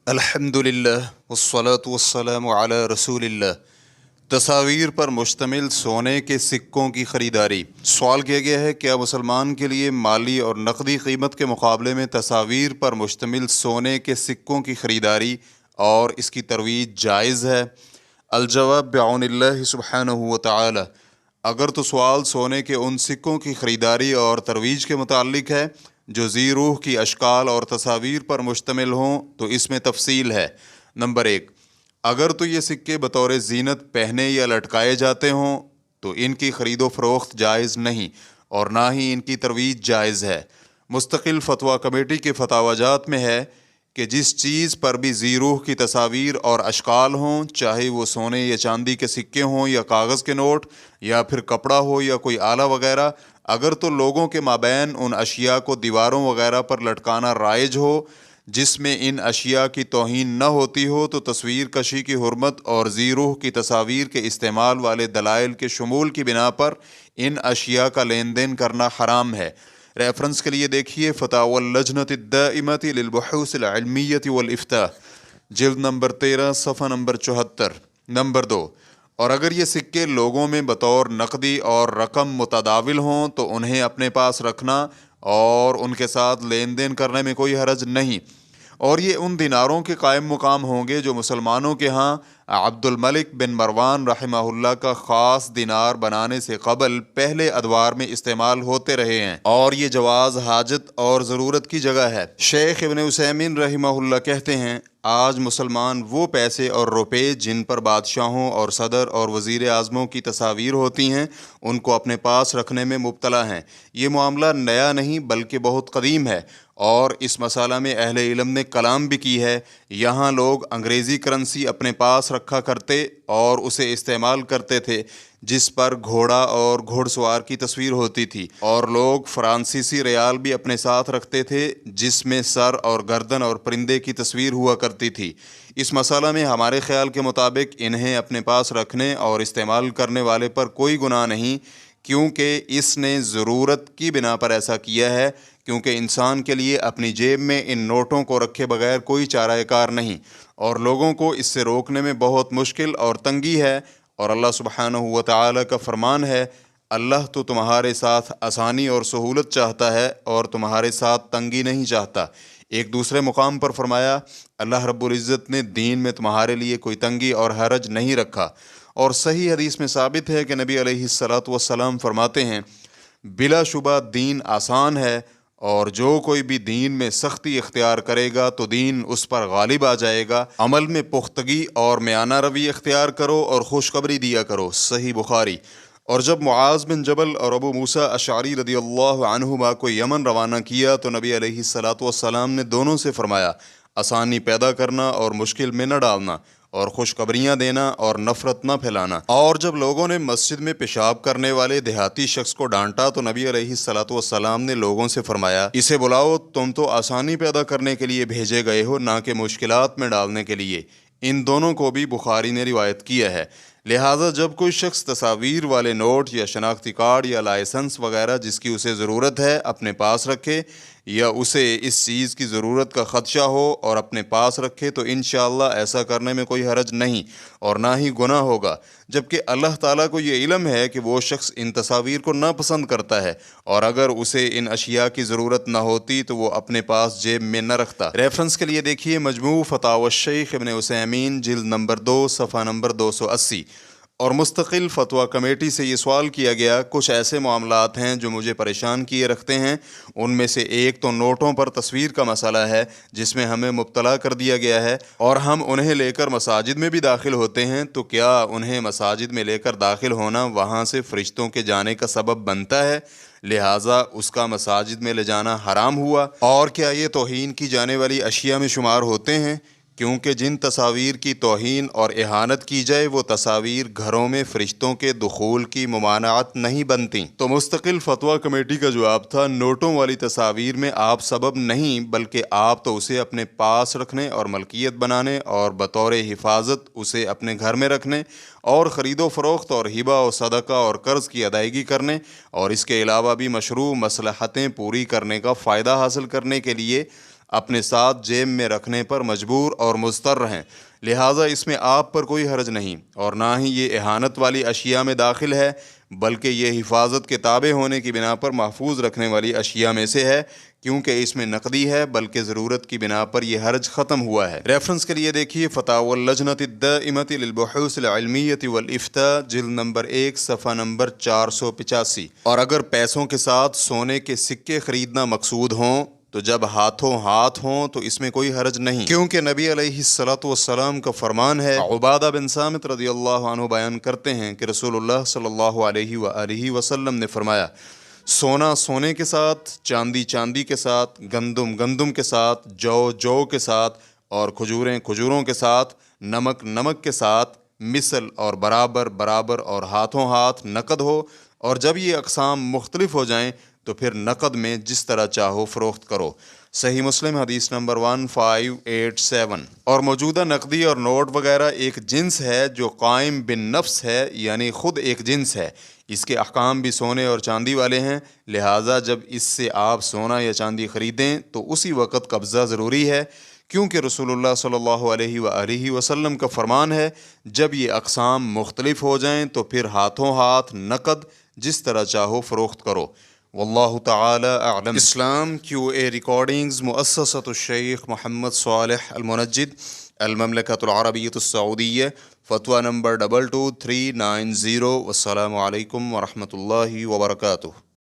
الحمدللہ والصلاة والسلام علی رسول اللہ۔ تصاویر پر مشتمل سونے کے سکوں کی خریداری۔ سوال کیا گیا ہے، کیا مسلمان کے لیے مالی اور نقدی قیمت کے مقابلے میں تصاویر پر مشتمل سونے کے سکوں کی خریداری اور اس کی ترویج جائز ہے؟ الجواب بعون اللہ سبحانہ وتعالی۔ اگر تو سوال سونے کے ان سکوں کی خریداری اور ترویج کے متعلق ہے جو ذی روح کی اشکال اور تصاویر پر مشتمل ہوں تو اس میں تفصیل ہے۔ نمبر 1، اگر تو یہ سکے بطور زینت پہنے یا لٹکائے جاتے ہوں تو ان کی خرید و فروخت جائز نہیں اور نہ ہی ان کی ترویج جائز ہے۔ مستقل فتویٰ کمیٹی کے فتاوی جات میں ہے کہ جس چیز پر بھی ذی روح کی تصاویر اور اشکال ہوں، چاہے وہ سونے یا چاندی کے سکے ہوں یا کاغذ کے نوٹ یا پھر کپڑا ہو یا کوئی آلہ وغیرہ، اگر تو لوگوں کے مابین ان اشیاء کو دیواروں وغیرہ پر لٹکانا رائج ہو جس میں ان اشیاء کی توہین نہ ہوتی ہو، تو تصویر کشی کی حرمت اور ذی روح کی تصاویر کے استعمال والے دلائل کے شمول کی بنا پر ان اشیاء کا لین دین کرنا حرام ہے۔ ریفرنس کے لیے دیکھیے فتاوی اللجنۃ الدائمۃ للبحوث العلمیۃ والافتاء، جلد نمبر 13 صفحہ نمبر 74۔ نمبر 2، اور اگر یہ سکے لوگوں میں بطور نقدی اور رقم متداول ہوں تو انہیں اپنے پاس رکھنا اور ان کے ساتھ لین دین کرنے میں کوئی حرج نہیں، اور یہ ان دیناروں کے قائم مقام ہوں گے جو مسلمانوں کے ہاں عبد الملک بن مروان رحمہ اللہ کا خاص دینار بنانے سے قبل پہلے ادوار میں استعمال ہوتے رہے ہیں، اور یہ جواز حاجت اور ضرورت کی جگہ ہے۔ شیخ ابن عثیمین رحمہ اللہ کہتے ہیں، آج مسلمان وہ پیسے اور روپے جن پر بادشاہوں اور صدر اور وزیر اعظموں کی تصاویر ہوتی ہیں ان کو اپنے پاس رکھنے میں مبتلا ہیں۔ یہ معاملہ نیا نہیں بلکہ بہت قدیم ہے، اور اس مسئلہ میں اہل علم نے کلام بھی کی ہے۔ یہاں لوگ انگریزی کرنسی اپنے پاس رکھا کرتے اور اسے استعمال کرتے تھے جس پر گھوڑا اور گھوڑ سوار کی تصویر ہوتی تھی، اور لوگ فرانسیسی ریال بھی اپنے ساتھ رکھتے تھے جس میں سر اور گردن اور پرندے کی تصویر ہوا کرتی تھی۔ اس مسئلہ میں ہمارے خیال کے مطابق انہیں اپنے پاس رکھنے اور استعمال کرنے والے پر کوئی گناہ نہیں، کیونکہ اس نے ضرورت کی بنا پر ایسا کیا ہے، کیونکہ انسان کے لیے اپنی جیب میں ان نوٹوں کو رکھے بغیر کوئی چارہ کار نہیں، اور لوگوں کو اس سے روکنے میں بہت مشکل اور تنگی ہے، اور اللہ سبحانہ وتعالی کا فرمان ہے، اللہ تو تمہارے ساتھ آسانی اور سہولت چاہتا ہے اور تمہارے ساتھ تنگی نہیں چاہتا۔ ایک دوسرے مقام پر فرمایا، اللہ رب العزت نے دین میں تمہارے لیے کوئی تنگی اور حرج نہیں رکھا، اور صحیح حدیث میں ثابت ہے کہ نبی علیہ الصلاۃ والسلام فرماتے ہیں، بلا شبہ دین آسان ہے، اور جو کوئی بھی دین میں سختی اختیار کرے گا تو دین اس پر غالب آ جائے گا۔ عمل میں پختگی اور میانہ روی اختیار کرو اور خوشخبری دیا کرو۔ صحیح بخاری۔ اور جب معاذ بن جبل اور ابو موسیٰ اشعری رضی اللہ عنہما کو یمن روانہ کیا تو نبی علیہ الصلاۃ والسلام نے دونوں سے فرمایا، آسانی پیدا کرنا اور مشکل میں نہ ڈالنا، اور خوشخبریاں دینا اور نفرت نہ پھیلانا۔ اور جب لوگوں نے مسجد میں پیشاب کرنے والے دیہاتی شخص کو ڈانٹا تو نبی علیہ الصلاۃ والسلام نے لوگوں سے فرمایا، اسے بلاؤ، تم تو آسانی پیدا کرنے کے لیے بھیجے گئے ہو، نہ کہ مشکلات میں ڈالنے کے لیے۔ ان دونوں کو بھی بخاری نے روایت کیا ہے۔ لہٰذا جب کوئی شخص تصاویر والے نوٹ یا شناختی کارڈ یا لائسنس وغیرہ جس کی اسے ضرورت ہے اپنے پاس رکھے، یا اسے اس چیز کی ضرورت کا خدشہ ہو اور اپنے پاس رکھے، تو انشاءاللہ ایسا کرنے میں کوئی حرج نہیں اور نہ ہی گناہ ہوگا، جبکہ اللہ تعالیٰ کو یہ علم ہے کہ وہ شخص ان تصاویر کو ناپسند کرتا ہے، اور اگر اسے ان اشیاء کی ضرورت نہ ہوتی تو وہ اپنے پاس جیب میں نہ رکھتا۔ ریفرنس کے لیے دیکھیے مجموع فتاوی الشیخ ابن عثیمین، جلد نمبر 2 صفحہ نمبر 280۔ اور مستقل فتویٰ کمیٹی سے یہ سوال کیا گیا، کچھ ایسے معاملات ہیں جو مجھے پریشان کیے رکھتے ہیں، ان میں سے ایک تو نوٹوں پر تصویر کا مسئلہ ہے جس میں ہمیں مبتلا کر دیا گیا ہے، اور ہم انہیں لے کر مساجد میں بھی داخل ہوتے ہیں، تو کیا انہیں مساجد میں لے کر داخل ہونا وہاں سے فرشتوں کے جانے کا سبب بنتا ہے؟ لہٰذا اس کا مساجد میں لے جانا حرام ہوا؟ اور کیا یہ توہین کی جانے والی اشیاء میں شمار ہوتے ہیں؟ کیونکہ جن تصاویر کی توہین اور اہانت کی جائے وہ تصاویر گھروں میں فرشتوں کے دخول کی ممانعت نہیں بنتی۔ تو مستقل فتویٰ کمیٹی کا جواب تھا، نوٹوں والی تصاویر میں آپ سبب نہیں بلکہ آپ تو اسے اپنے پاس رکھنے اور ملکیت بنانے اور بطور حفاظت اسے اپنے گھر میں رکھنے اور خرید و فروخت اور ہبہ و صدقہ اور قرض کی ادائیگی کرنے اور اس کے علاوہ بھی مشروع مصلحتیں پوری کرنے کا فائدہ حاصل کرنے کے لیے اپنے ساتھ جیب میں رکھنے پر مجبور اور مضطر ہیں، لہٰذا اس میں آپ پر کوئی حرج نہیں، اور نہ ہی یہ اہانت والی اشیاء میں داخل ہے، بلکہ یہ حفاظت کے تابع ہونے کی بنا پر محفوظ رکھنے والی اشیاء میں سے ہے، کیونکہ اس میں نقدی ہے، بلکہ ضرورت کی بنا پر یہ حرج ختم ہوا ہے۔ ریفرنس کے لیے دیکھیے فتاوی اللجنۃ الدائمۃ للبحوث العلمیۃ والافتاء، جلد نمبر 1 صفحہ نمبر 485۔ اور اگر پیسوں کے ساتھ سونے کے سکے خریدنا مقصود ہوں تو جب ہاتھوں ہاتھ ہوں تو اس میں کوئی حرج نہیں، کیونکہ نبی علیہ الصلوۃ والسلام کا فرمان ہے۔ عبادہ بن صامت رضی اللہ عنہ بیان کرتے ہیں کہ رسول اللہ صلی اللہ علیہ وآلہ وسلم نے فرمایا، سونا سونے کے ساتھ، چاندی چاندی کے ساتھ، گندم گندم کے ساتھ، جو جو کے ساتھ، اور کھجوریں کھجوروں کے ساتھ، نمک نمک کے ساتھ، مثل اور برابر برابر اور ہاتھوں ہاتھ نقد ہو، اور جب یہ اقسام مختلف ہو جائیں تو پھر نقد میں جس طرح چاہو فروخت کرو۔ صحیح مسلم حدیث نمبر 1587۔ اور موجودہ نقدی اور نوٹ وغیرہ ایک جنس ہے جو قائم بالنفس ہے، یعنی خود ایک جنس ہے، اس کے احکام بھی سونے اور چاندی والے ہیں، لہٰذا جب اس سے آپ سونا یا چاندی خریدیں تو اسی وقت قبضہ ضروری ہے، کیونکہ رسول اللہ صلی اللہ علیہ وآلہ وسلم کا فرمان ہے، جب یہ اقسام مختلف ہو جائیں تو پھر ہاتھوں ہاتھ نقد جس طرح چاہو فروخت کرو۔ واللہ تعالی اعلم۔ اسلام QA ریکارڈنگز، مؤسسۃ الشیخ محمد صالح المنجد، المملکۃ العربیۃ السعودیہ، فتویٰ نمبر 22390۔ والسلام علیکم ورحمۃ اللہ وبرکاتہ۔